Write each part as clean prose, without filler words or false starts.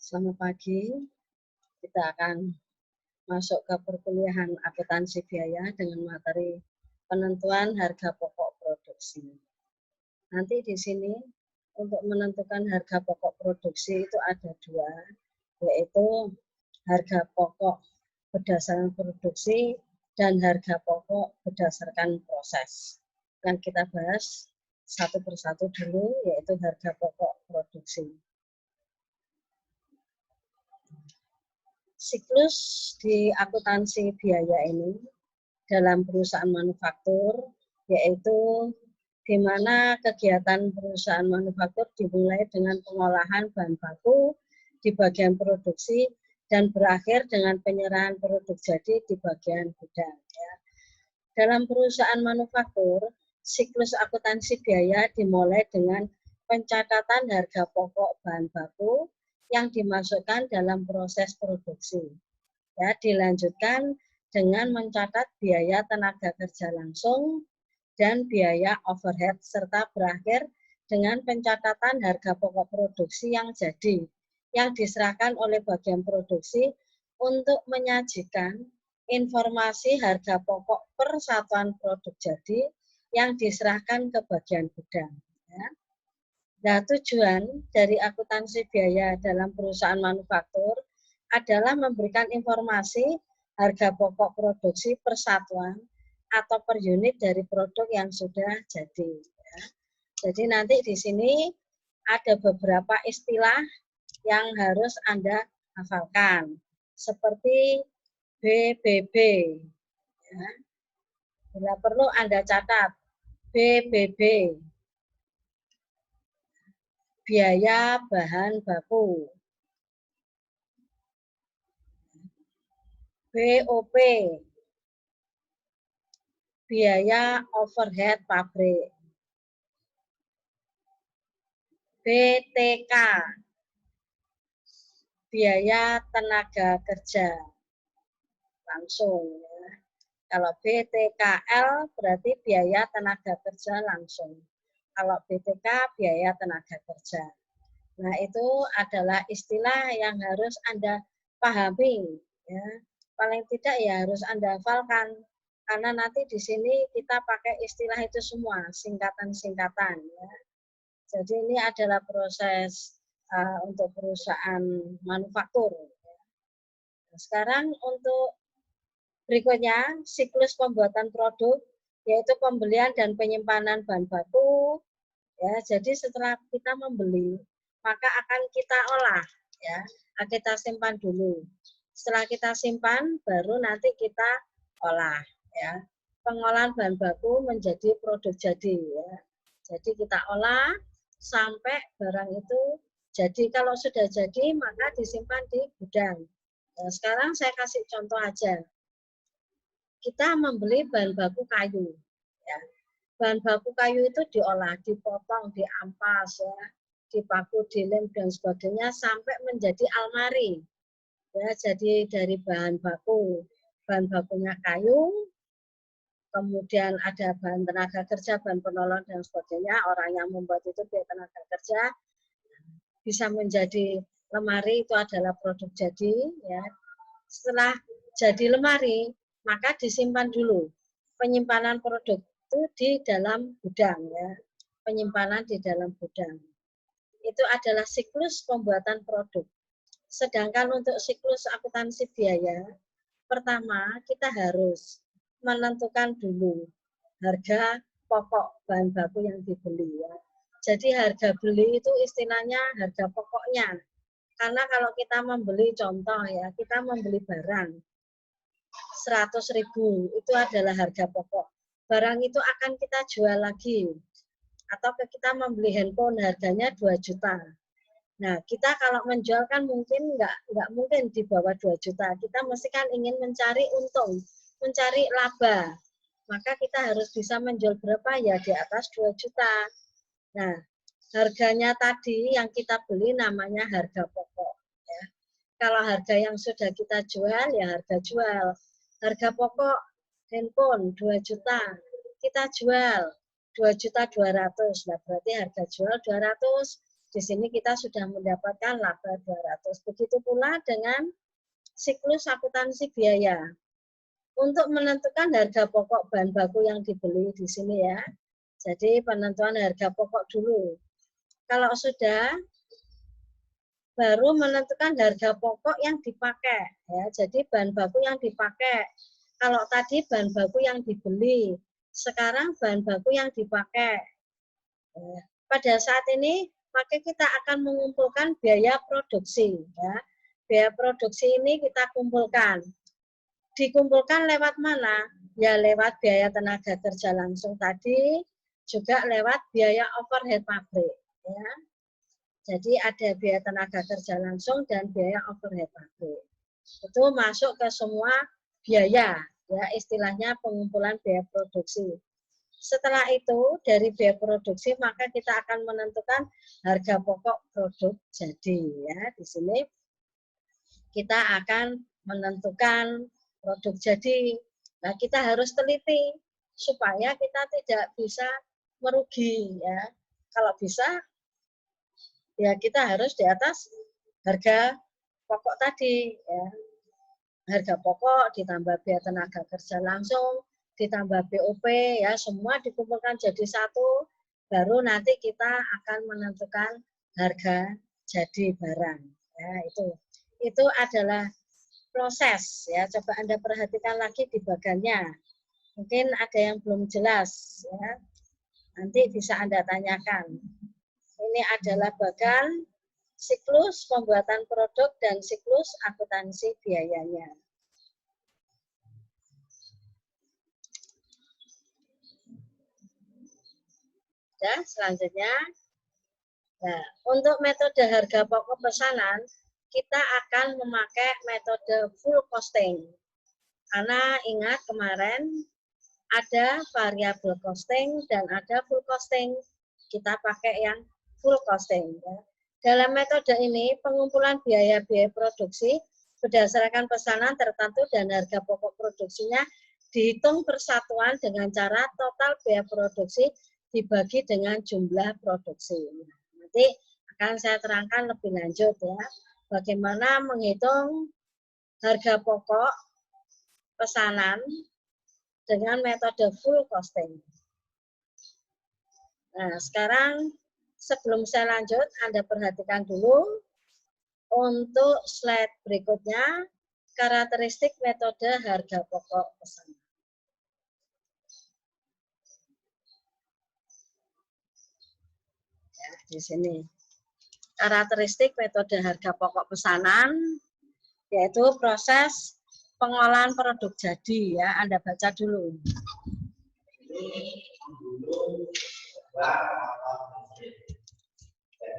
Selamat pagi, kita akan masuk ke perkuliahan akuntansi biaya dengan materi penentuan harga pokok produksi. Nanti di sini untuk menentukan harga pokok produksi itu ada dua, yaitu harga pokok berdasarkan produksi dan harga pokok berdasarkan proses. Yang kita bahas satu persatu dulu, yaitu harga pokok produksi. Siklus di akuntansi biaya ini dalam perusahaan manufaktur, yaitu di mana kegiatan perusahaan manufaktur dimulai dengan pengolahan bahan baku di bagian produksi dan berakhir dengan penyerahan produk jadi di bagian gudang. Ya. Dalam perusahaan manufaktur, siklus akuntansi biaya dimulai dengan pencatatan harga pokok bahan baku yang dimasukkan dalam proses produksi. Ya, dilanjutkan dengan mencatat biaya tenaga kerja langsung dan biaya overhead serta berakhir dengan pencatatan harga pokok produksi yang jadi yang diserahkan oleh bagian produksi untuk menyajikan informasi harga pokok per satuan produk jadi yang diserahkan ke bagian gudang. Ya. Nah, tujuan dari akuntansi biaya dalam perusahaan manufaktur adalah memberikan informasi harga pokok produksi per satuan atau per unit dari produk yang sudah jadi. Ya. Jadi nanti di sini ada beberapa istilah yang harus Anda hafalkan, seperti BBB. Ya. Bila perlu Anda catat BBB. Biaya bahan baku. BOP. Biaya overhead pabrik. BTK. Biaya tenaga kerja langsung. Ya. Kalau BTKL berarti biaya tenaga kerja langsung. Kalau BTK biaya tenaga kerja. Nah, itu adalah istilah yang harus Anda pahami, ya. Paling tidak ya harus Anda hafalkan, karena nanti di sini kita pakai istilah itu semua, singkatan-singkatan, ya. Jadi ini adalah proses untuk perusahaan manufaktur. Nah, sekarang untuk berikutnya, siklus pembuatan produk, yaitu pembelian dan penyimpanan bahan baku. Ya, jadi setelah kita membeli, maka akan kita olah, ya. Kita simpan dulu. Setelah kita simpan, baru nanti kita olah, ya. Pengolahan bahan baku menjadi produk jadi, ya. Jadi kita olah sampai barang itu jadi. Kalau sudah jadi, maka disimpan di gudang. Nah, sekarang saya kasih contoh aja. Kita membeli bahan baku kayu, ya. Bahan baku kayu itu diolah, dipotong, diampas, ya, dipaku, dilem dan sebagainya sampai menjadi almari. Ya, jadi dari bahan bakunya kayu, kemudian ada bahan tenaga kerja, bahan penolong dan sebagainya. Orang yang membuat itu biaya tenaga kerja, bisa menjadi lemari, itu adalah produk jadi. Ya. Setelah jadi lemari, maka disimpan dulu. Penyimpanan produk itu di dalam gudang, ya. Penyimpanan di dalam gudang. Itu adalah siklus pembuatan produk. Sedangkan untuk siklus akuntansi biaya, pertama kita harus menentukan dulu harga pokok bahan baku yang dibeli, ya. Jadi harga beli itu istilahnya harga pokoknya. Karena kalau kita membeli, contoh ya, kita membeli barang 100.000, itu adalah harga pokok. Barang itu akan kita jual lagi. Atau kita membeli handphone harganya 2 juta. Nah, kita kalau menjual kan mungkin nggak mungkin di bawah 2 juta. Kita mesti kan ingin mencari untung, mencari laba. Maka kita harus bisa menjual berapa, ya di atas 2 juta. Nah, harganya tadi yang kita beli namanya harga pokok. Ya. Kalau harga yang sudah kita jual, ya harga jual. Harga pokok handphone 2 juta, kita jual 2.200.000. Nah, berarti harga jual 200. Di sini kita sudah mendapatkan laba 200. Begitu pula dengan siklus akuntansi biaya. Untuk menentukan harga pokok bahan baku yang dibeli di sini ya. Jadi penentuan harga pokok dulu. Kalau sudah, baru menentukan harga pokok yang dipakai. Ya, jadi bahan baku yang dipakai. Kalau tadi bahan baku yang dibeli, sekarang bahan baku yang dipakai. Ya, pada saat ini, maka kita akan mengumpulkan biaya produksi. Ya. Biaya produksi ini kita kumpulkan. Dikumpulkan lewat mana? Ya lewat biaya tenaga kerja langsung tadi, juga lewat biaya overhead pabrik. Ya. Jadi ada biaya tenaga kerja langsung dan biaya overhead pabrik. Itu masuk ke semua biaya, ya istilahnya pengumpulan biaya produksi. Setelah itu dari biaya produksi maka kita akan menentukan harga pokok produk jadi ya. Di sini kita akan menentukan produk jadi. Nah, kita harus teliti supaya kita tidak bisa merugi ya. Kalau bisa ya kita harus di atas harga pokok tadi ya. Harga pokok ditambah biaya tenaga kerja langsung ditambah BOP ya semua dikumpulkan jadi satu baru nanti kita akan menentukan harga jadi barang ya itu adalah proses ya coba Anda perhatikan lagi di bagannya mungkin ada yang belum jelas ya nanti bisa Anda tanyakan ini adalah bagan siklus pembuatan produk dan siklus akuntansi biayanya. Ya, selanjutnya, nah, untuk metode harga pokok pesanan, kita akan memakai metode full costing. Karena ingat kemarin ada variabel costing dan ada full costing. Kita pakai yang full costing. Ya. Dalam metode ini, pengumpulan biaya-biaya produksi berdasarkan pesanan tertentu dan harga pokok produksinya dihitung persatuan dengan cara total biaya produksi dibagi dengan jumlah produksi. Nanti akan saya terangkan lebih lanjut ya, bagaimana menghitung harga pokok pesanan dengan metode full costing. Nah, sekarang sebelum saya lanjut, Anda perhatikan dulu untuk slide berikutnya, karakteristik metode harga pokok pesanan. Ya, di sini. Karakteristik metode harga pokok pesanan, yaitu proses pengolahan produk jadi. Ya, Anda baca dulu.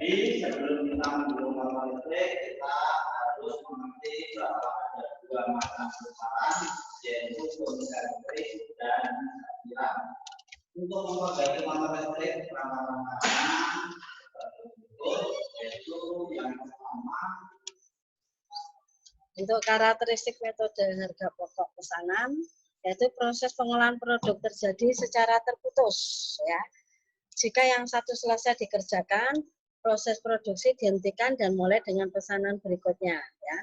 Jadi sebelum kita menggunakan listrik, kita harus mengerti bahwa ada dua macam perusahaan, yaitu penggunaan listrik dan kilang. Untuk memperbaiki motor listrik, perangkat-perangkatnya yaitu yang pertama. Untuk karakteristik metode harga pokok pesanan, yaitu proses pengolahan produk terjadi secara terputus. Ya. Jika yang satu selesai dikerjakan, proses produksi dihentikan dan mulai dengan pesanan berikutnya. Ya.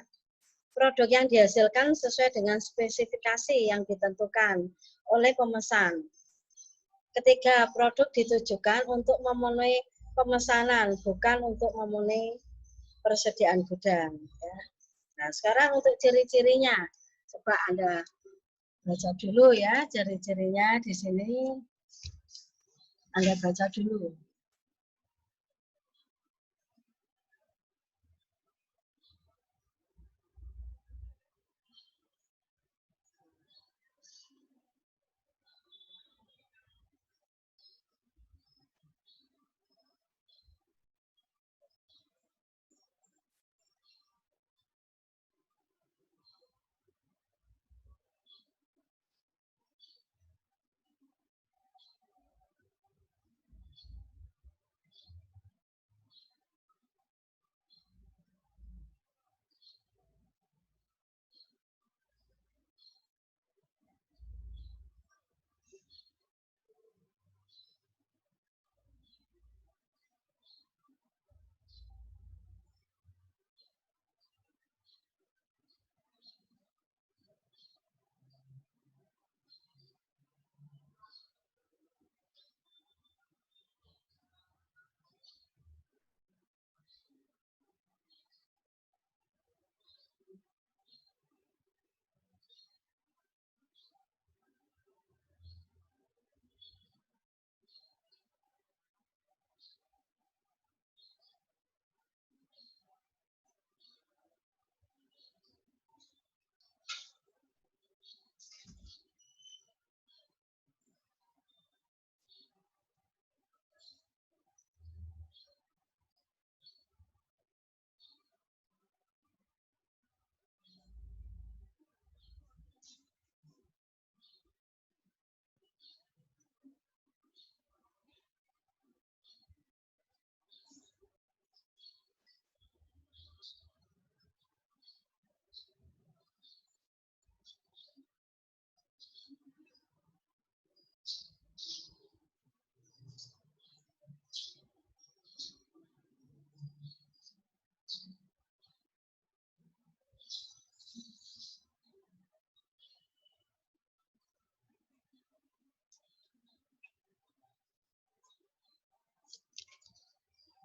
Produk yang dihasilkan sesuai dengan spesifikasi yang ditentukan oleh pemesan. Ketika produk ditujukan untuk memenuhi pemesanan, bukan untuk memenuhi persediaan gudang. Ya. Nah, sekarang untuk ciri-cirinya, coba Anda baca dulu ya, ciri-cirinya di sini. Anda baca dulu.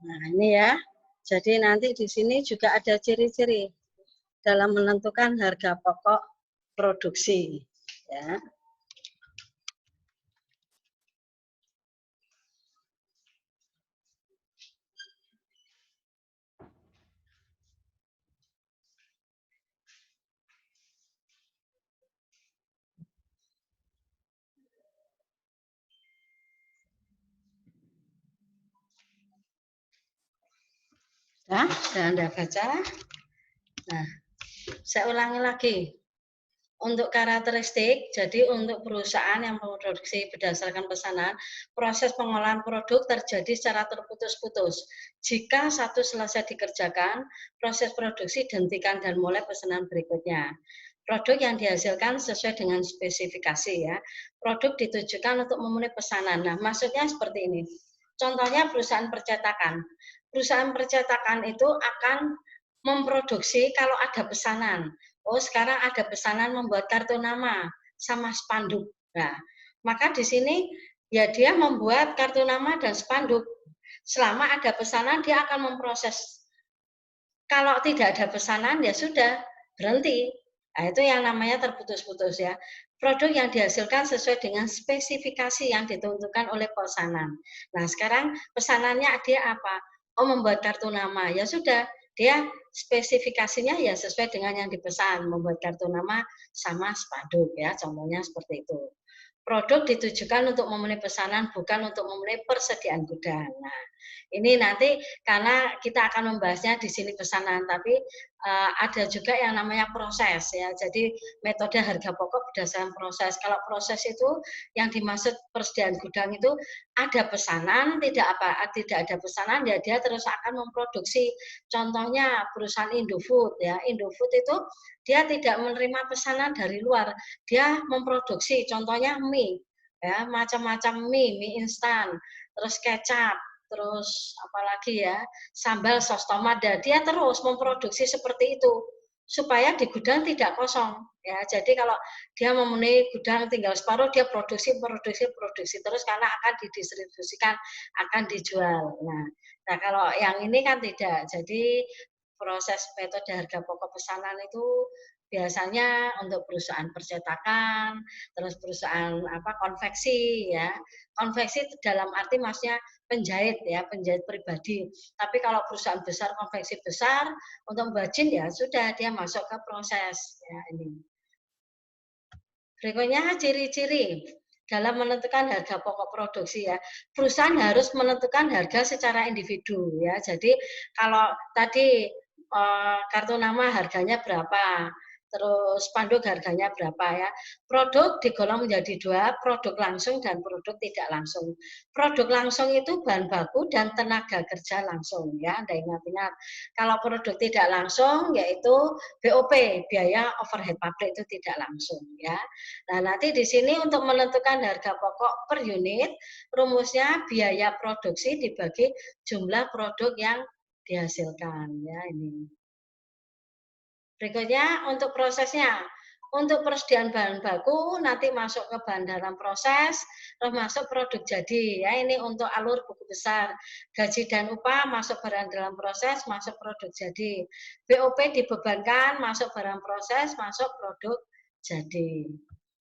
Nah, ini ya. Jadi nanti di sini juga ada ciri-ciri dalam menentukan harga pokok produksi, ya. Nah, sudah Anda baca. Nah, saya ulangi lagi. Untuk karakteristik, jadi untuk perusahaan yang memproduksi berdasarkan pesanan, proses pengolahan produk terjadi secara terputus-putus. Jika satu selesai dikerjakan, proses produksi dihentikan dan mulai pesanan berikutnya. Produk yang dihasilkan sesuai dengan spesifikasi ya. Produk ditujukan untuk memenuhi pesanan. Nah, maksudnya seperti ini. Contohnya perusahaan percetakan. Perusahaan percetakan itu akan memproduksi kalau ada pesanan. Oh, sekarang ada pesanan membuat kartu nama sama spanduk. Nah, maka di sini ya dia membuat kartu nama dan spanduk. Selama ada pesanan dia akan memproses. Kalau tidak ada pesanan ya sudah berhenti. Nah, itu yang namanya terputus-putus ya. Produk yang dihasilkan sesuai dengan spesifikasi yang ditentukan oleh pesanan. Nah, sekarang pesanannya dia apa? Oh, membuat kartu nama. Ya sudah, dia spesifikasinya ya sesuai dengan yang dipesan, membuat kartu nama sama spanduk ya, contohnya seperti itu. Produk ditujukan untuk memenuhi pesanan, bukan untuk memenuhi persediaan gudang. Nah, ini nanti karena kita akan membahasnya di sini pesanan, tapi ada juga yang namanya proses ya. Jadi metode harga pokok berdasarkan proses. Kalau proses itu yang dimaksud persediaan gudang itu ada pesanan, tidak ada pesanan ya dia terus akan memproduksi. Contohnya perusahaan Indofood ya. Indofood itu dia tidak menerima pesanan dari luar, dia memproduksi contohnya mie ya, macam-macam mie instan, terus kecap, terus apalagi ya, sambal sos tomat, dia terus memproduksi seperti itu supaya di gudang tidak kosong ya. Jadi kalau dia memenuhi gudang tinggal separuh, dia produksi terus karena akan didistribusikan, akan dijual. Nah kalau yang ini kan tidak. Jadi proses metode harga pokok pesanan itu biasanya untuk perusahaan percetakan, terus perusahaan konveksi ya. Konveksi dalam arti maksudnya penjahit ya, penjahit pribadi. Tapi kalau perusahaan besar, konveksi besar untuk bajin ya sudah dia masuk ke proses ya ini. Berikutnya ciri-ciri dalam menentukan harga pokok produksi ya. Perusahaan harus menentukan harga secara individu ya. Jadi kalau tadi kartu nama harganya berapa, terus spanduk harganya berapa ya. Produk digolong menjadi dua, produk langsung dan produk tidak langsung. Produk langsung itu bahan baku dan tenaga kerja langsung ya, Anda ingat-ingat. Kalau produk tidak langsung yaitu BOP, biaya overhead pabrik itu tidak langsung ya. Nah, nanti di sini untuk menentukan harga pokok per unit, rumusnya biaya produksi dibagi jumlah produk yang dihasilkan ya ini. Berikutnya untuk prosesnya. Untuk persediaan bahan baku nanti masuk ke bahan dalam proses, terus masuk produk jadi. Ya ini untuk alur buku besar. Gaji dan upah masuk barang dalam proses, masuk produk jadi. BOP dibebankan, masuk barang proses, masuk produk jadi.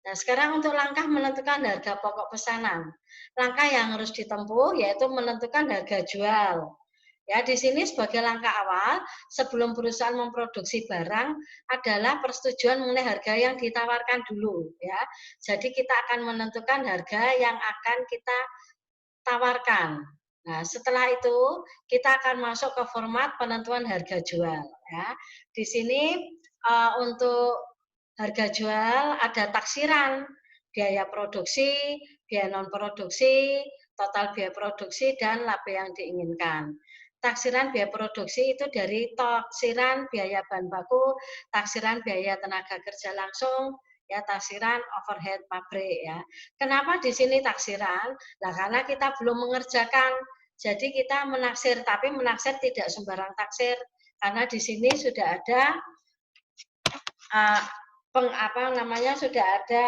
Nah, sekarang untuk langkah menentukan harga pokok pesanan. Langkah yang harus ditempuh yaitu menentukan harga jual. Ya, di sini sebagai langkah awal sebelum perusahaan memproduksi barang adalah persetujuan mengenai harga yang ditawarkan dulu ya. Jadi kita akan menentukan harga yang akan kita tawarkan. Nah, setelah itu kita akan masuk ke format penentuan harga jual ya. Di sini untuk harga jual ada taksiran, biaya produksi, biaya non produksi, total biaya produksi dan laba yang diinginkan. Taksiran biaya produksi itu dari taksiran biaya bahan baku, taksiran biaya tenaga kerja langsung, ya taksiran overhead pabrik ya. Kenapa di sini taksiran? Nah, karena kita belum mengerjakan, jadi kita menaksir, tapi menaksir tidak sembarang taksir, karena di sini sudah ada sudah ada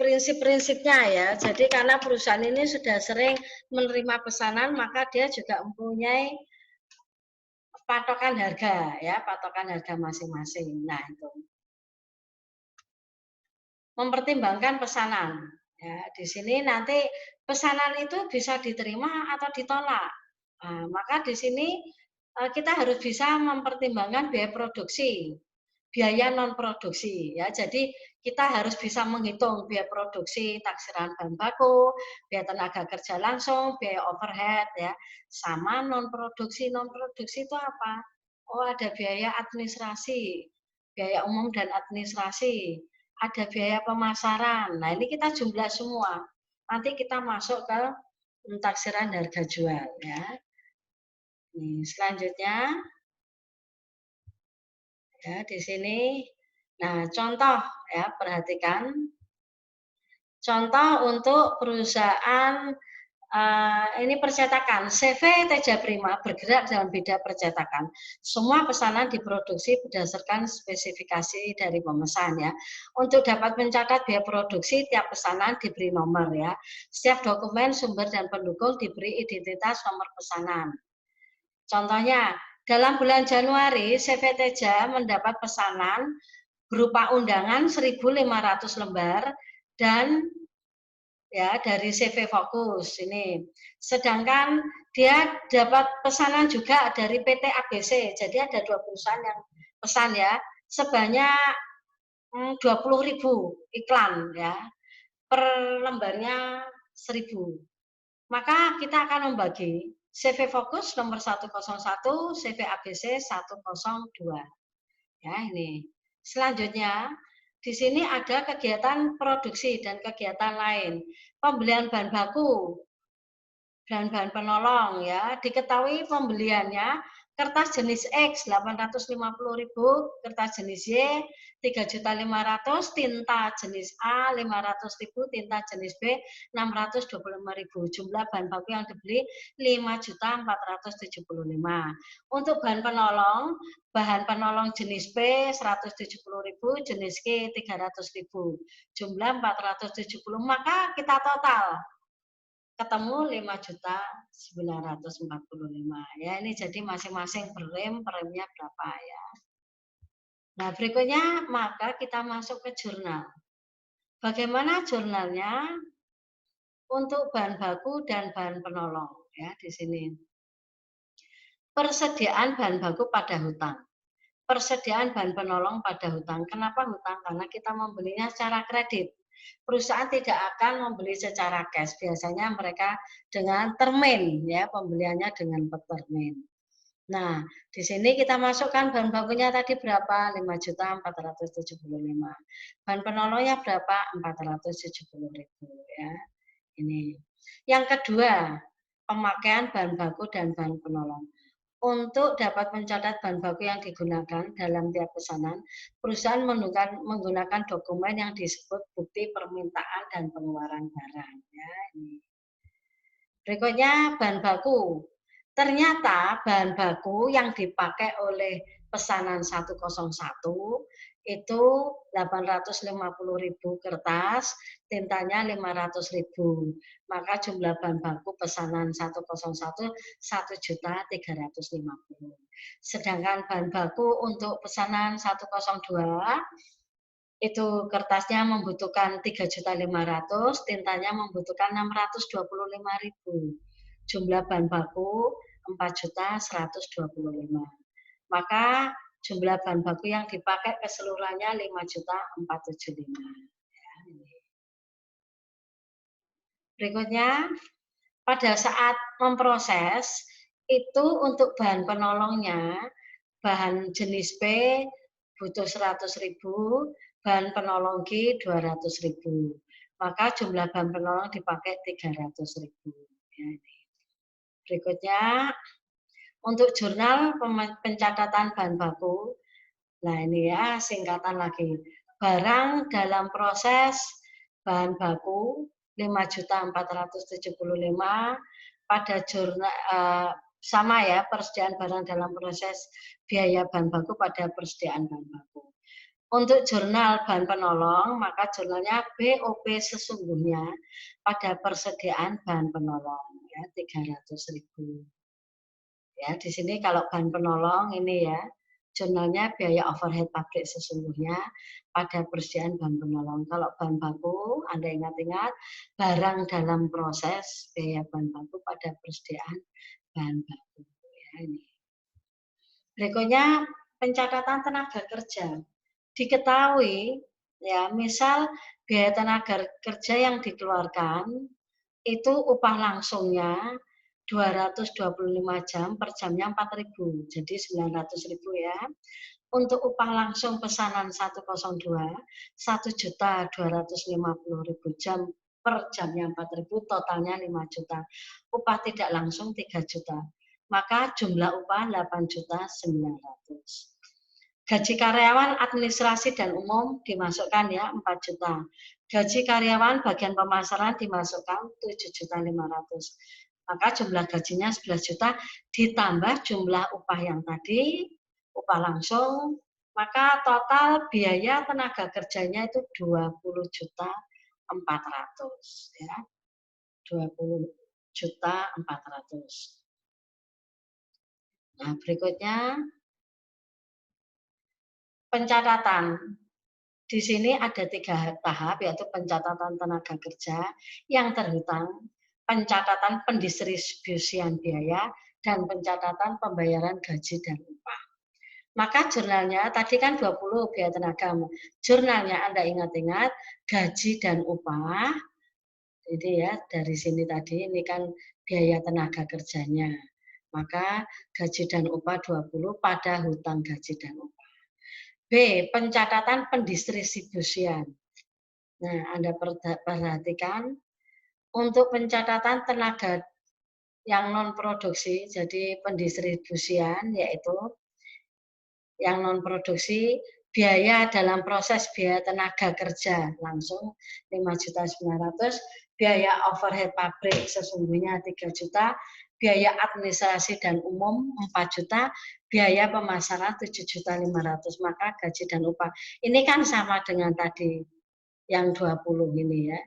prinsip-prinsipnya ya. Jadi karena perusahaan ini sudah sering menerima pesanan, maka dia juga mempunyai patokan harga ya, patokan harga masing-masing. Nah, itu. Mempertimbangkan pesanan. Ya, di sini nanti pesanan itu bisa diterima atau ditolak. Nah, maka di sini kita harus bisa mempertimbangkan biaya produksi, biaya non produksi ya. Jadi kita harus bisa menghitung biaya produksi, taksiran bahan baku, biaya tenaga kerja langsung, biaya overhead ya, sama non produksi. Non produksi itu apa? Oh, ada biaya administrasi, biaya umum dan administrasi, ada biaya pemasaran. Nah, ini kita jumlah semua. Nanti kita masuk ke taksiran harga jual ya. Nih, selanjutnya ya di sini. Nah, contoh ya, perhatikan. Contoh untuk perusahaan ini percetakan. CV Teja Prima bergerak dalam bidang percetakan. Semua pesanan diproduksi berdasarkan spesifikasi dari pemesan ya. Untuk dapat mencatat biaya produksi, tiap pesanan diberi nomor ya. Setiap dokumen, sumber dan pendukung diberi identitas nomor pesanan. Contohnya, dalam bulan Januari, CV Teja mendapat pesanan berupa undangan 1.500 lembar dan ya dari CV Fokus ini. Sedangkan dia dapat pesanan juga dari PT ABC. Jadi ada 2 perusahaan yang pesan ya, sebanyak 20.000 iklan ya. Per lembarnya 1.000. Maka kita akan membagi CV Fokus nomor 101, CV ABC 102. Ya, ini. Selanjutnya, di sini ada kegiatan produksi dan kegiatan lain. Pembelian bahan baku dan bahan penolong ya. Diketahui pembeliannya kertas jenis X 850.000, kertas jenis Y 3.500.000, tinta jenis A 500.000, tinta jenis B 625.000. Jumlah bahan baku yang dibeli 5.475. Untuk bahan penolong jenis P 170.000, jenis K 300.000. Jumlah 470. Maka kita total ketemu 5.945 ya. Ini jadi masing-masing per remnya berapa ya. Nah, berikutnya maka kita masuk ke jurnal. Bagaimana jurnalnya untuk bahan baku dan bahan penolong ya di sini. Persediaan bahan baku pada hutang. Persediaan bahan penolong pada hutang. Kenapa hutang? Karena kita membelinya secara kredit. Perusahaan tidak akan membeli secara cash. Biasanya mereka dengan termin, ya, pembeliannya dengan termin. Nah, di sini kita masukkan bahan bakunya tadi berapa? 5.475. Bahan penolongnya berapa? 470.000 ya. Ini. Yang kedua, pemakaian bahan baku dan bahan penolong. Untuk dapat mencatat bahan baku yang digunakan dalam tiap pesanan, perusahaan menggunakan dokumen yang disebut bukti permintaan dan pengeluaran barang. Ya, ini. Berikutnya bahan baku. Ternyata bahan baku yang dipakai oleh pesanan 101 itu 850.000 kertas, tintanya 500.000. Maka jumlah bahan baku pesanan 101 1.350.000. Sedangkan bahan baku untuk pesanan 102 itu kertasnya membutuhkan 3.500.000, tintanya membutuhkan 625.000. Jumlah bahan baku 4.125.000. Maka jumlah bahan baku yang dipakai keseluruhannya 5.475. Ya, berikutnya, pada saat memproses itu untuk bahan penolongnya, bahan jenis P butuh 100.000, bahan penolong G 200.000. Maka jumlah bahan penolong dipakai 300.000. Ya, ini. Berikutnya, untuk jurnal pencatatan bahan baku, nah ini ya singkatan lagi. Barang dalam proses bahan baku 5.475 pada jurnal sama ya, persediaan barang dalam proses biaya bahan baku pada persediaan bahan baku. Untuk jurnal bahan penolong, maka jurnalnya BOP sesungguhnya pada persediaan bahan penolong ya 300.000. Ya, di sini kalau bahan penolong ini ya, jurnalnya biaya overhead pabrik sesungguhnya pada persediaan bahan penolong. Kalau bahan baku, Anda ingat-ingat, barang dalam proses biaya bahan baku pada persediaan bahan baku. Ya, ini. Berikutnya pencatatan tenaga kerja. Diketahui ya, misal biaya tenaga kerja yang dikeluarkan itu upah langsungnya 225 jam per jamnya 4.000. Jadi 900.000 ya. Untuk upah langsung pesanan 102 1.250.000 jam per jamnya 4.000, totalnya 5 juta. Upah tidak langsung 3 juta. Maka jumlah upah 8.900.000. Gaji karyawan administrasi dan umum dimasukkan ya 4 juta. Gaji karyawan bagian pemasaran dimasukkan 7.500.000. Maka jumlah gajinya 11 juta ditambah jumlah upah yang tadi, upah langsung, maka total biaya tenaga kerjanya itu 20.400.000 ya. 20.400.000. Nah, berikutnya pencatatan. Di sini ada 3 tahap, yaitu pencatatan tenaga kerja yang terhutang, pencatatan pendistribusian biaya, dan pencatatan pembayaran gaji dan upah. Maka jurnalnya, tadi kan 20 biaya tenaga, jurnalnya Anda ingat-ingat, gaji dan upah, jadi ya dari sini tadi, ini kan biaya tenaga kerjanya. Maka gaji dan upah 20 pada hutang gaji dan upah. B. Pencatatan pendistribusian. Nah, Anda perhatikan untuk pencatatan tenaga yang non-produksi, jadi pendistribusian, yaitu yang non-produksi, biaya dalam proses biaya tenaga kerja langsung 5.900.000, biaya overhead pabrik sesungguhnya 3 juta, biaya administrasi dan umum 4 juta, biaya pemasaran 7.500.000, maka gaji dan upah. Ini kan sama dengan tadi yang 20 ini ya.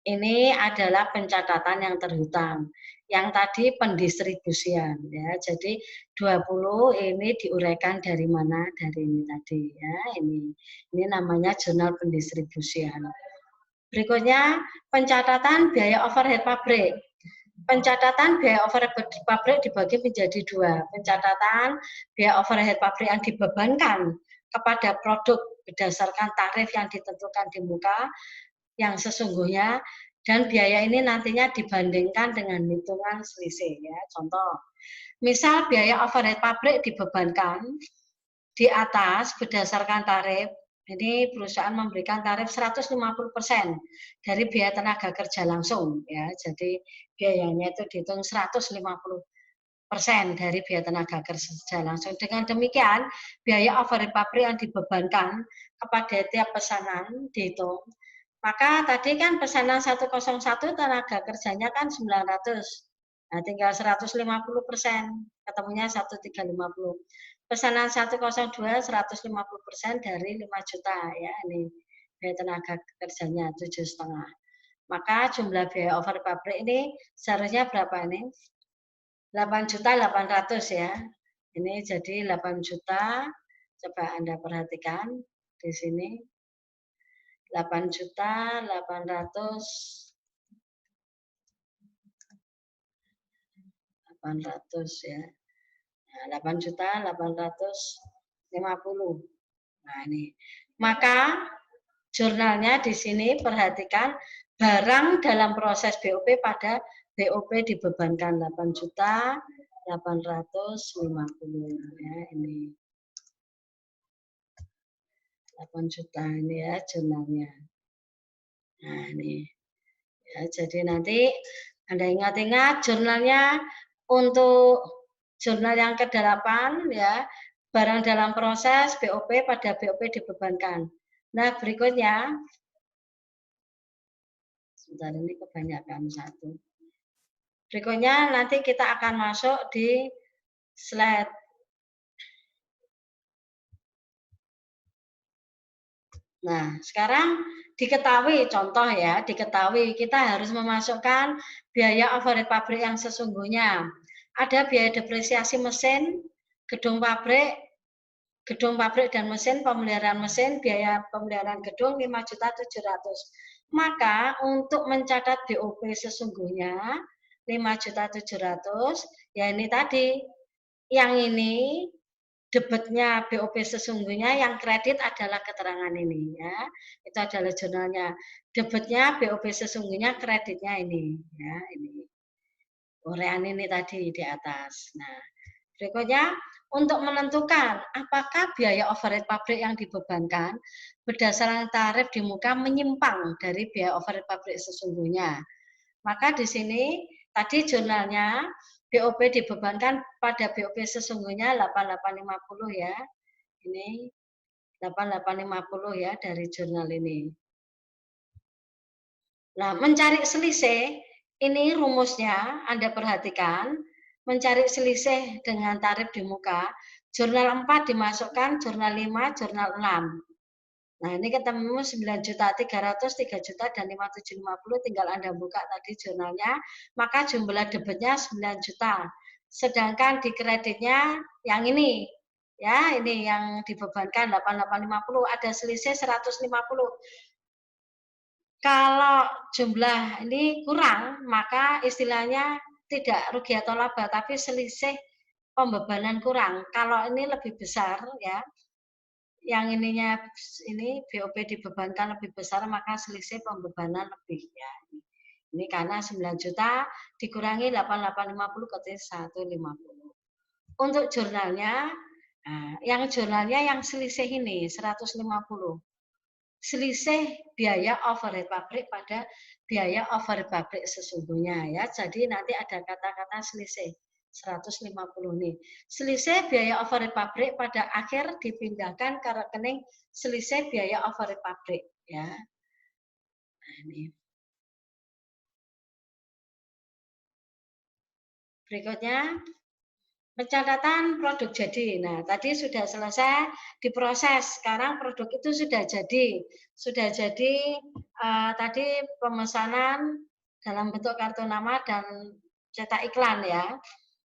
Ini adalah pencatatan yang terhutang. Yang tadi pendistribusian ya. Jadi 20 ini diuraikan dari mana? Dari ini tadi ya. Ini namanya jurnal pendistribusian. Berikutnya pencatatan biaya overhead pabrik. Pencatatan biaya overhead pabrik dibagi menjadi 2. Pencatatan biaya overhead pabrik yang dibebankan kepada produk berdasarkan tarif yang ditentukan di muka yang sesungguhnya, dan biaya ini nantinya dibandingkan dengan hitungan selisih ya. Contoh, misal biaya overhead pabrik dibebankan di atas berdasarkan tarif. Ini perusahaan memberikan tarif 150% dari biaya tenaga kerja langsung ya. Jadi biayanya itu dihitung 150% dari biaya tenaga kerja langsung. Dengan demikian, biaya overhead pabrik yang dibebankan kepada tiap pesanan dihitung. Maka tadi kan pesanan 101 tenaga kerjanya kan 900. Nah, tinggal 150%, ketemunya 1.350. Pesanan 102 150% dari 5 juta ya, ini biaya tenaga kerjanya 7,5. Maka jumlah biaya over pabrik ini seharusnya berapa ini? 8.800.000 ya. Ini jadi 8 juta. Coba Anda perhatikan di sini. 8.800.000 ya. Nah, 8.850.000. Nah, ini. Maka jurnalnya di sini perhatikan barang dalam proses BOP pada BOP dibebankan 8.850.000 ya, ini. 8 juta ini ya jurnalnya. Nah, ini. Ya, jadi nanti Anda ingat-ingat jurnalnya untuk jurnal yang ke-8 ya, barang dalam proses BOP pada BOP dibebankan. Nah, berikutnya sebentar, ini kebanyakan satu. Berikutnya nanti kita akan masuk di slide Nah, sekarang diketahui, contoh ya, diketahui kita harus memasukkan biaya overhead pabrik yang sesungguhnya. Ada biaya depresiasi mesin, gedung pabrik dan mesin, pemeliharaan mesin, biaya pemeliharaan gedung 5.700.000. Maka untuk mencatat BOP sesungguhnya 5.700.000, ya ini tadi, yang ini debetnya BOP sesungguhnya, yang kredit adalah keterangan ini ya. Itu adalah jurnalnya. Debetnya BOP sesungguhnya, kreditnya ini ya, ini. Urean ini tadi di atas. Nah, berikutnya untuk menentukan apakah biaya overhead pabrik yang dibebankan berdasarkan tarif di muka menyimpang dari biaya overhead pabrik sesungguhnya. Maka di sini tadi jurnalnya BOP dibebankan pada BOP sesungguhnya 8850 ya. Ini 8850 ya dari jurnal ini. Nah, mencari selisih ini rumusnya Anda perhatikan, mencari selisih dengan tarif di muka, jurnal 4 dimasukkan, jurnal 5, jurnal 6. Nah, ini ketemu 9.300.000, 3 juta, dan 5.750, tinggal Anda buka tadi jurnalnya, maka jumlah debitnya 9 juta. Sedangkan di kreditnya yang ini, ya, ini yang dibebankan 8850, ada selisih 150. Kalau jumlah ini kurang, maka istilahnya tidak rugi atau laba, tapi selisih pembebanan kurang. Kalau ini lebih besar ya, yang ininya ini BOP dibebankan lebih besar, maka selisih pembebanan lebih ya. Ini karena 9 juta dikurangi 8850 ke 150. Untuk jurnalnya, nah, yang jurnalnya yang selisih ini 150. Selisih biaya overhead pabrik pada biaya overhead pabrik sesungguhnya ya. Jadi nanti ada kata-kata selisih 150 nih. Selisih biaya overhead pabrik pada akhir dipindahkan ke rekening selisih biaya overhead pabrik ya. Nah, ini. Berikutnya pencatatan produk jadi. Nah, tadi sudah selesai diproses. Sekarang produk itu sudah jadi. Sudah jadi tadi pemesanan dalam bentuk kartu nama dan cetak iklan ya.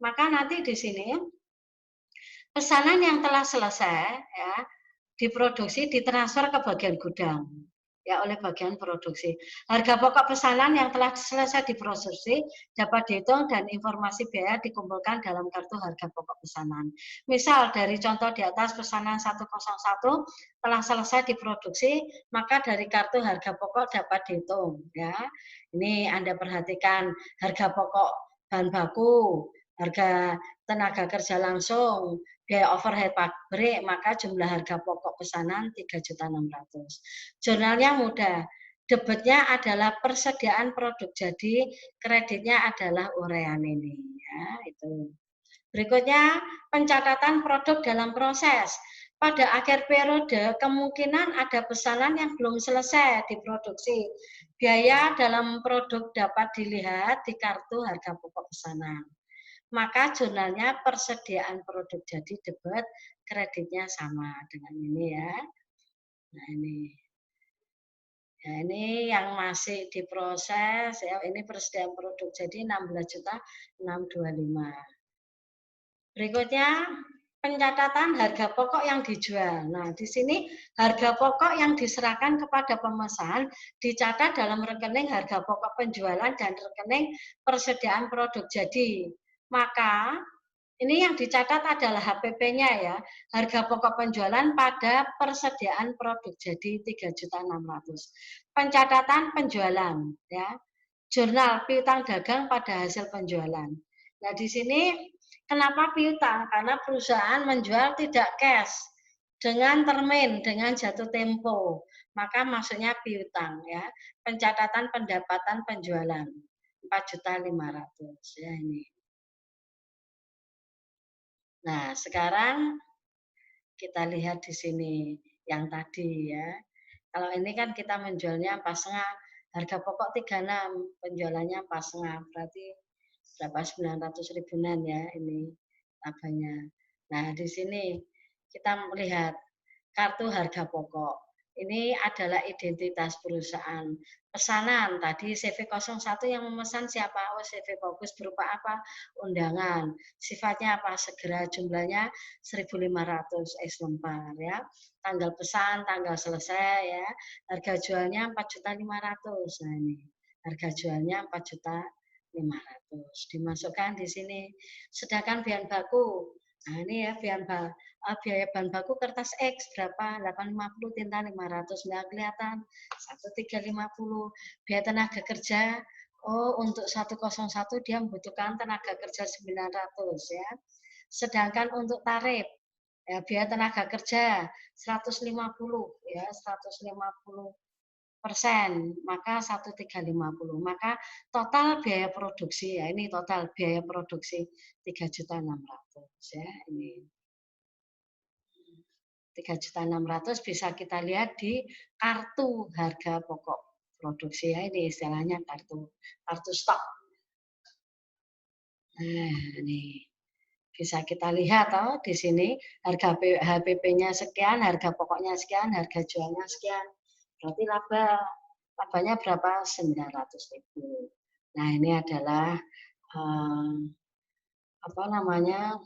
Maka nanti di sini pesanan yang telah selesai ya diproduksi ditransfer ke bagian gudang ya oleh bagian produksi. Harga pokok pesanan yang telah selesai diproduksi dapat dihitung dan informasi biaya dikumpulkan dalam kartu harga pokok pesanan. Misal dari contoh di atas pesanan 101 telah selesai diproduksi, maka dari kartu harga pokok dapat dihitung ya. Ini Anda perhatikan harga pokok bahan baku, harga tenaga kerja langsung, biaya overhead pabrik, maka jumlah harga pokok pesanan 3.600.000. Jurnalnya mudah. Debitnya adalah persediaan produk jadi, kreditnya adalah urean ini ya, itu. Berikutnya pencatatan produk dalam proses. Pada akhir periode kemungkinan ada pesanan yang belum selesai diproduksi. Biaya dalam produk dapat dilihat di kartu harga pokok pesanan. Maka jurnalnya persediaan produk jadi debit, kreditnya sama dengan ini ya. Nah ini. Ya, ini yang masih diproses ya, ini persediaan produk jadi 16.625. Berikutnya pencatatan harga pokok yang dijual. Nah, di sini harga pokok yang diserahkan kepada pemesan dicatat dalam rekening harga pokok penjualan dan rekening persediaan produk jadi. Maka ini yang dicatat adalah HPP-nya ya, harga pokok penjualan pada persediaan produk jadi 3.600.000. Pencatatan penjualan ya. Jurnal piutang dagang pada hasil penjualan. Nah, di sini kenapa piutang? Karena perusahaan menjual tidak cash dengan termin, dengan jatuh tempo. Maka maksudnya piutang ya. Pencatatan pendapatan penjualan 4.500.000 ya ini. Nah, sekarang kita lihat di sini yang tadi ya. Kalau ini kan kita menjualnya 4,5, harga pokok 36, penjualannya 4,5, berarti berapa 900 ribuan ya ini labanya. Nah, di sini kita melihat kartu harga pokok. Ini adalah identitas perusahaan. Pesanan tadi CV01 yang memesan siapa? Oh, CV bagus berupa apa? Undangan. Sifatnya apa? Segera, jumlahnya 1.500 X lembar ya. Tanggal pesan, tanggal selesai ya. Harga jualnya 4.500.000. Nah ini harga jualnya 4.500.000. Dimasukkan di sini. Sedangkan bahan baku. Nah ini ya biaya bahan baku kertas X berapa? 850, tinta 500, nggak kelihatan. 1350. Biaya tenaga kerja, oh untuk 101 dia membutuhkan tenaga kerja 900 ya. Sedangkan untuk tarif, ya, biaya tenaga kerja 150 ya, 150%, maka 1350. Maka total biaya produksi ya, ini total biaya produksi 3.600.000 ya, ini 3.600.000 bisa kita lihat di kartu harga pokok produksi ya, ini istilahnya kartu stok. Nah, ini bisa kita lihat di sini harga HPP-nya sekian, harga pokoknya sekian, harga jualnya sekian. Berarti labanya berapa? 900.000. Nah, ini adalah apa namanya?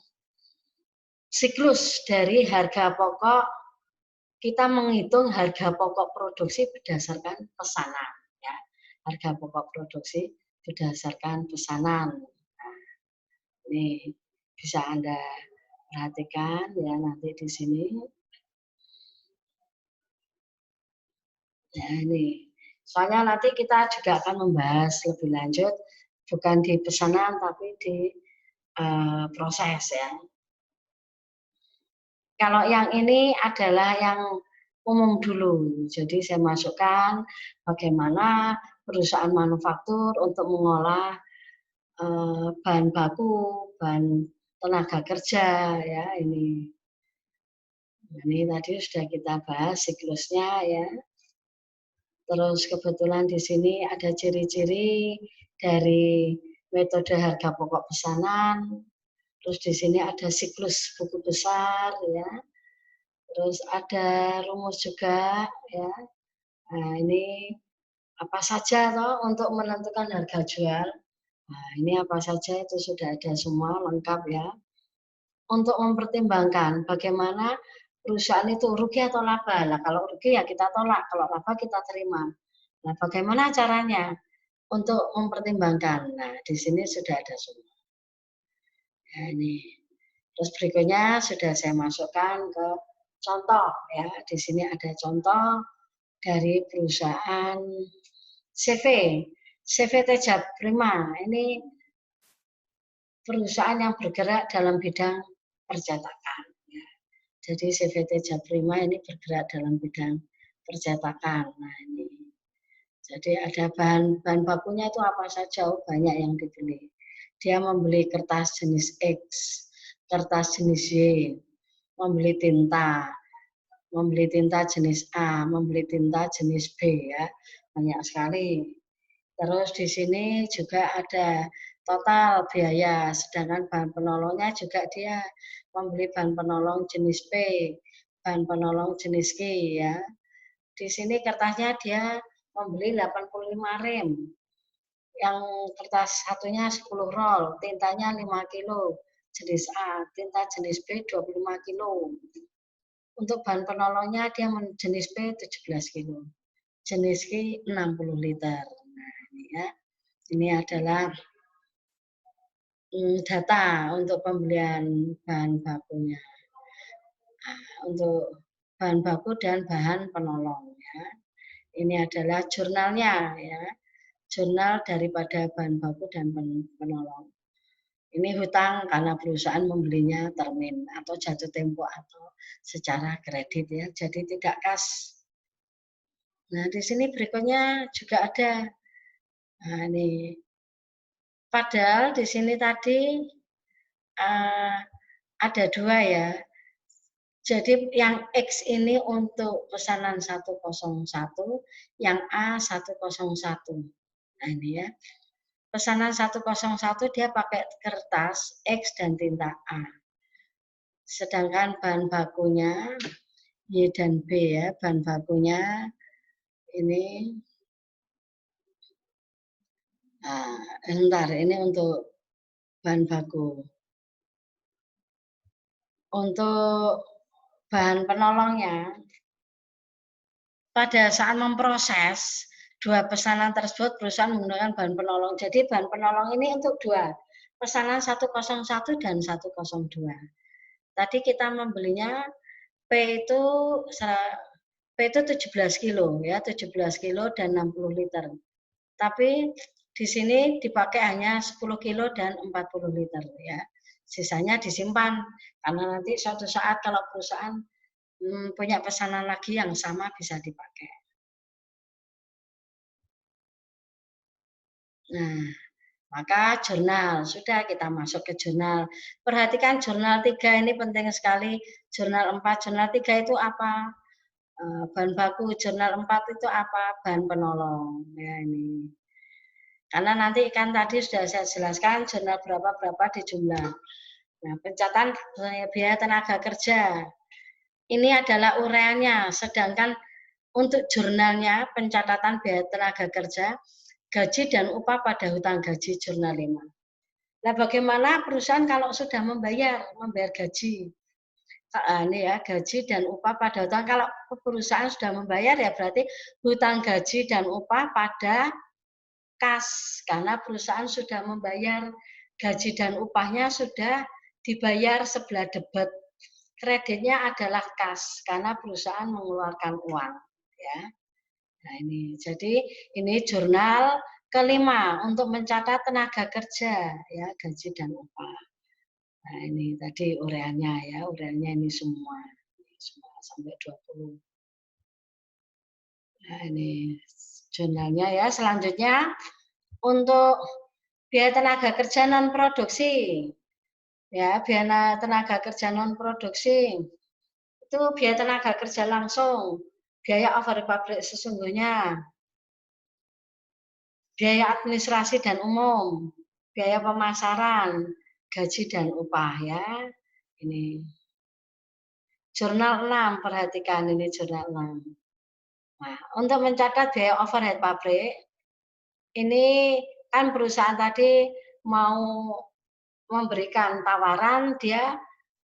Siklus dari harga pokok. Kita menghitung harga pokok produksi berdasarkan pesanan ya. Harga pokok produksi berdasarkan pesanan. Nah, ini bisa Anda perhatikan ya nanti di sini. Ya ini. Soalnya nanti kita juga akan membahas lebih lanjut bukan di pesanan tapi di proses ya. Kalau yang ini adalah yang umum dulu. Jadi saya masukkan bagaimana perusahaan manufaktur untuk mengolah bahan baku, bahan tenaga kerja ya ini. Ini tadi sudah kita bahas siklusnya ya. Terus kebetulan di sini ada ciri-ciri dari metode harga pokok pesanan. Terus di sini ada siklus buku besar ya. Terus ada rumus juga ya. Nah, ini apa saja toh untuk menentukan harga jual. Nah, ini apa saja itu sudah ada semua lengkap ya. Untuk mempertimbangkan bagaimana perusahaan itu rugi atau laba. Nah, kalau rugi ya kita tolak, kalau laba kita terima. Nah, bagaimana caranya untuk mempertimbangkan? Nah, di sini sudah ada semua. Nah, ini. Terus berikutnya sudah saya masukkan ke contoh ya. Di sini ada contoh dari perusahaan CV Teja Prima. Ini perusahaan yang bergerak dalam bidang percetakan. Ya. Jadi CV Teja Prima ini bergerak dalam bidang percetakan. Nah ini. Jadi ada bahan bakunya itu apa saja, banyak yang dibeli. Dia membeli kertas jenis X, kertas jenis Y, membeli tinta jenis A, membeli tinta jenis B ya, banyak sekali. Terus di sini juga ada total biaya, sedangkan bahan penolongnya juga dia membeli bahan penolong jenis P, bahan penolong jenis Q ya. Di sini kertasnya dia membeli 85 rem. Yang kertas satunya 10 roll, tintanya 5 kilo jenis A, tinta jenis B 25 kilo. Untuk bahan penolongnya dia jenis P 17 kilo. Jenis Q 60 liter. Nah, ini ya. Ini adalah data untuk pembelian bahan bakunya. Nah, untuk bahan baku dan bahan penolong ya. Ini adalah jurnalnya ya. Jurnal daripada bahan baku dan penolong. Ini hutang karena perusahaan membelinya termin atau jatuh tempo atau secara kredit ya. Jadi tidak kas. Nah, di sini berikutnya juga ada. Nah, ini. Padahal di sini tadi ada dua ya. Jadi yang X ini untuk pesanan 101, yang A 101. Nah, ini ya. Pesanan 101 dia pakai kertas X dan tinta A. Sedangkan bahan bakunya Y dan B ya, bahan bakunya ini. Nah, bentar, ini untuk bahan baku. Untuk bahan penolongnya, pada saat memproses dua pesanan tersebut, perusahaan menggunakan bahan penolong. Jadi bahan penolong ini untuk dua, pesanan 101 dan 102. Tadi kita membelinya P itu 17 kilo ya, 17 kilo dan 60 liter. Tapi di sini dipakai hanya 10 kilo dan 40 liter ya. Sisanya disimpan karena nanti suatu saat kalau perusahaan punya pesanan lagi yang sama bisa dipakai. Nah, maka jurnal, sudah kita masuk ke jurnal. Perhatikan jurnal 3 ini penting sekali. Jurnal 4, jurnal 3 itu apa? Bahan baku, jurnal 4 itu apa? Bahan penolong. Ya ini. Karena nanti kan tadi sudah saya jelaskan jurnal berapa di jumlah. Nah, pencatatan biaya tenaga kerja. Ini adalah ureannya, sedangkan untuk jurnalnya pencatatan biaya tenaga kerja, gaji dan upah pada hutang gaji jurnal 5. Nah, bagaimana perusahaan kalau sudah membayar gaji? Ini ya, gaji dan upah pada hutang. Kalau perusahaan sudah membayar ya berarti hutang gaji dan upah pada kas, karena perusahaan sudah membayar gaji dan upahnya sudah dibayar sebelah debit. Kreditnya adalah kas karena perusahaan mengeluarkan uang ya. Nah ini jadi ini jurnal kelima untuk mencatat tenaga kerja ya, gaji dan upah. Nah ini tadi ureannya ya, ureannya ini semua sampai 20. Nah ini jurnalnya ya. Selanjutnya untuk biaya tenaga kerja non produksi. Ya, biaya tenaga kerja non produksi itu biaya tenaga kerja langsung, biaya overhead pabrik sesungguhnya, biaya administrasi dan umum, biaya pemasaran, gaji dan upah ya. Ini jurnal 6, perhatikan ini jurnal 6. Nah, untuk mencatat biaya overhead pabrik, ini kan perusahaan tadi mau memberikan tawaran dia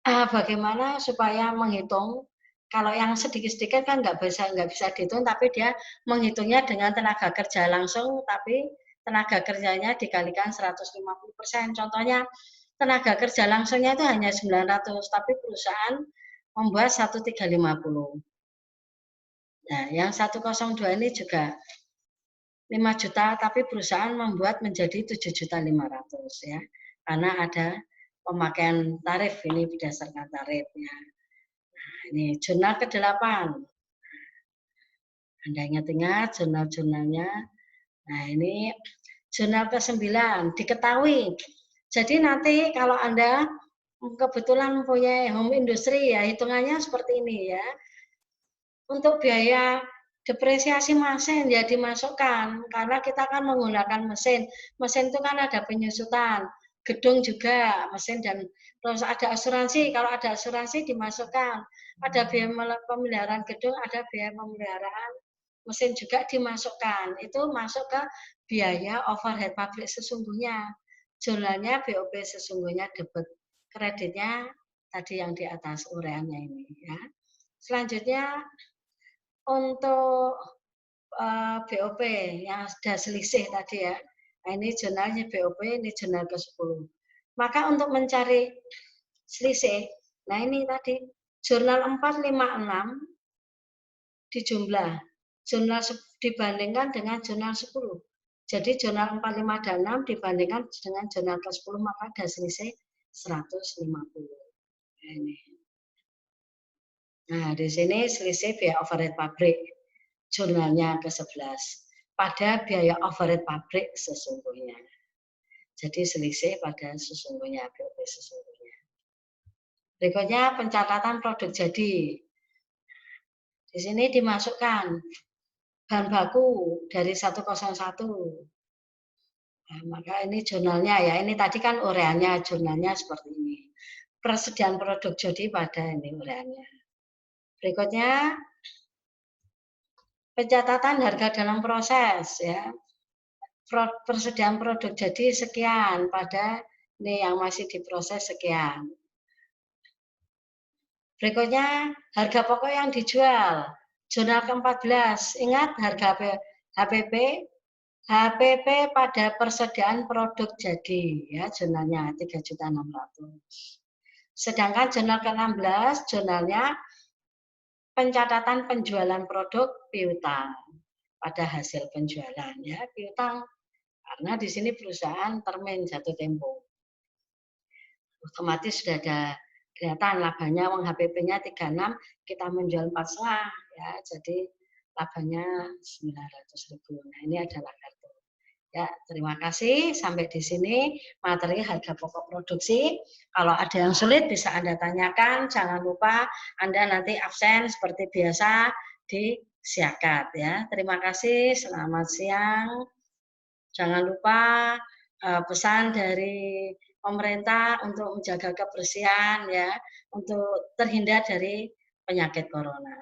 bagaimana supaya menghitung. Kalau yang sedikit-sedikit kan nggak bisa dihitung, tapi dia menghitungnya dengan tenaga kerja langsung, tapi tenaga kerjanya dikalikan 150%. Contohnya tenaga kerja langsungnya itu hanya 900, tapi perusahaan membuat 1350. Nah, yang 102 ini juga 5 juta, tapi perusahaan membuat menjadi 7.500.000 ya. Karena ada pemakaian tarif, ini berdasarkan tarifnya. Nah, ini jurnal ke-8. Anda ingat-ingat jurnal-jurnalnya. Nah, ini jurnal ke-9, diketahui. Jadi nanti kalau Anda kebetulan mempunyai home industry ya, hitungannya seperti ini ya. Untuk biaya depresiasi mesin ya dimasukkan, karena kita kan menggunakan mesin. Mesin itu kan ada penyusutan, gedung juga, mesin dan terus ada asuransi. Kalau ada asuransi dimasukkan. Ada biaya pemeliharaan gedung, ada biaya pemeliharaan mesin juga dimasukkan. Itu masuk ke biaya overhead pabrik sesungguhnya. Jurnalnya BOP sesungguhnya debit, kreditnya tadi yang di atas ureannya ini ya. Selanjutnya untuk BOP yang sudah selisih tadi ya. Nah, ini jurnalnya BOP, ini jurnal ke-10. Maka untuk mencari selisih, nah ini tadi jurnal 456 dijumlah. Jurnal dibandingkan dengan jurnal 10. Jadi jurnal 45 dan 6 dibandingkan dengan jurnal ke-10 maka ada selisih 150. Nah, ini. Nah, di sini selisih biaya overhead pabrik. Jurnalnya ke-11 pada biaya overhead pabrik sesungguhnya. Jadi selisih pada sesungguhnya, BOP sesungguhnya. Berikutnya pencatatan produk jadi. Di sini dimasukkan bahan baku dari 101. Nah, maka ini jurnalnya ya. Ini tadi kan ureannya, jurnalnya seperti ini. Persediaan produk jadi pada ini ureannya. Berikutnya pencatatan harga dalam proses ya. Persediaan produk jadi sekian pada ini yang masih diproses sekian. Berikutnya harga pokok yang dijual. Jurnal ke-14. Ingat harga HPP pada persediaan produk jadi ya jurnalnya 3.600.000. Sedangkan jurnal ke-16 jurnalnya pencatatan penjualan produk piutang pada hasil penjualan ya piutang karena di sini perusahaan termin jatuh tempo. Otomatis sudah ada kelihatan labanya uang HPP-nya 36, kita menjual 4,5 ya. Jadi labanya 900.000. Nah, ini adalah kartu. Ya, terima kasih. Sampai di sini materi harga pokok produksi. Kalau ada yang sulit bisa Anda tanyakan. Jangan lupa Anda nanti absen seperti biasa di Siakat ya. Terima kasih. Selamat siang. Jangan lupa pesan dari pemerintah untuk menjaga kebersihan ya, untuk terhindar dari penyakit corona.